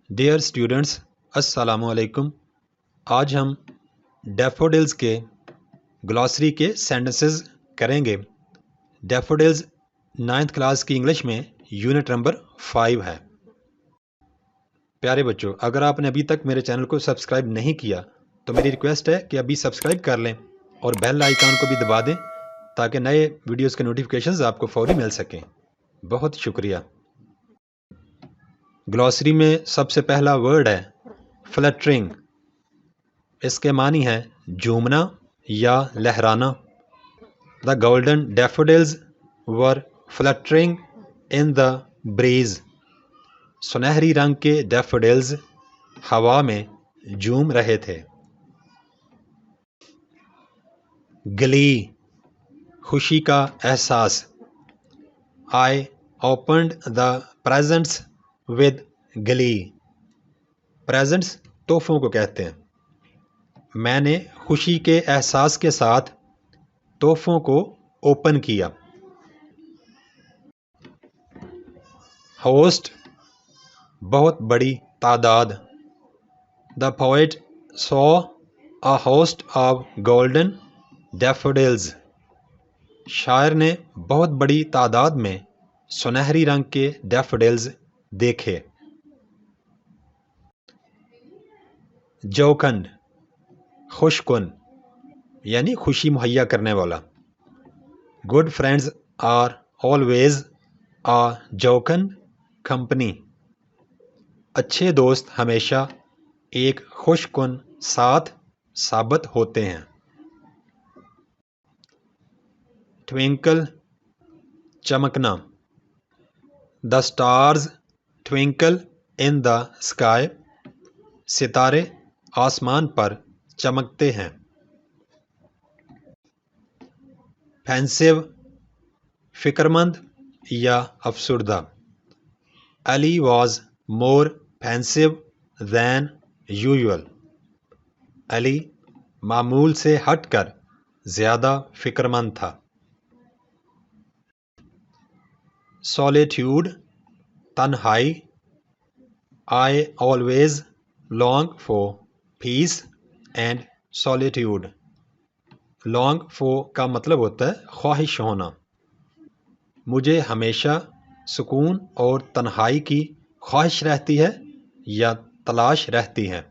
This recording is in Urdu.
ڈیئر اسٹوڈنٹس، السلام علیکم۔ آج ہم ڈیفوڈلز کے گلاسری کے سینٹنسز کریں گے۔ ڈیفوڈلز 9th کلاس کی انگلش میں یونٹ نمبر 5 ہے۔ پیارے بچوں، اگر آپ نے ابھی تک میرے چینل کو سبسکرائب نہیں کیا تو میری ریکویسٹ ہے کہ ابھی سبسکرائب کر لیں اور بیل آئیکن کو بھی دبا دیں تاکہ نئے ویڈیوز کے نوٹیفیکیشنز آپ کو فوری مل سکیں۔ بہت شکریہ۔ گلاسری میں سب سے پہلا ورڈ ہے فلٹرنگ۔ اس کے معنی ہے جھومنا یا لہرانا۔ دا گولڈن ڈیفوڈلز ور فلٹرنگ ان دا بریز۔ سنہری رنگ کے ڈیفوڈلز ہوا میں جھوم رہے تھے۔ گلی، خوشی کا احساس۔ آئی اوپنڈ دا پریزنٹس ود گلی۔ پریزنٹس تحفوں کو کہتے ہیں۔ میں نے خوشی کے احساس کے ساتھ تحفوں کو اوپن کیا۔ ہوسٹ، بہت بڑی تعداد۔ دا poet saw a host of golden daffodils۔ شاعر نے بہت بڑی تعداد میں سنہری رنگ کے ڈیفوڈلز دیکھے۔ جوکنڈ، خوش کن یعنی خوشی مہیا کرنے والا۔ Good friends are always a joking company. اچھے دوست ہمیشہ ایک خوش کن ساتھ ثابت ہوتے ہیں۔ ٹوینکل، چمکنا۔ The stars twinkle in the sky. ستارے آسمان پر چمکتے ہیں۔ پینسیو، فکر مند یا افسردہ۔ علی واز مور پینسیو دین یوزول۔ علی معمول سے ہٹ کر زیادہ فکر مند تھا۔ سولیٹیوڈ، تنہائی۔ I always long for peace and solitude. Long for کا مطلب ہوتا ہے خواہش ہونا۔ مجھے ہمیشہ سکون اور تنہائی کی خواہش رہتی ہے یا تلاش رہتی ہے۔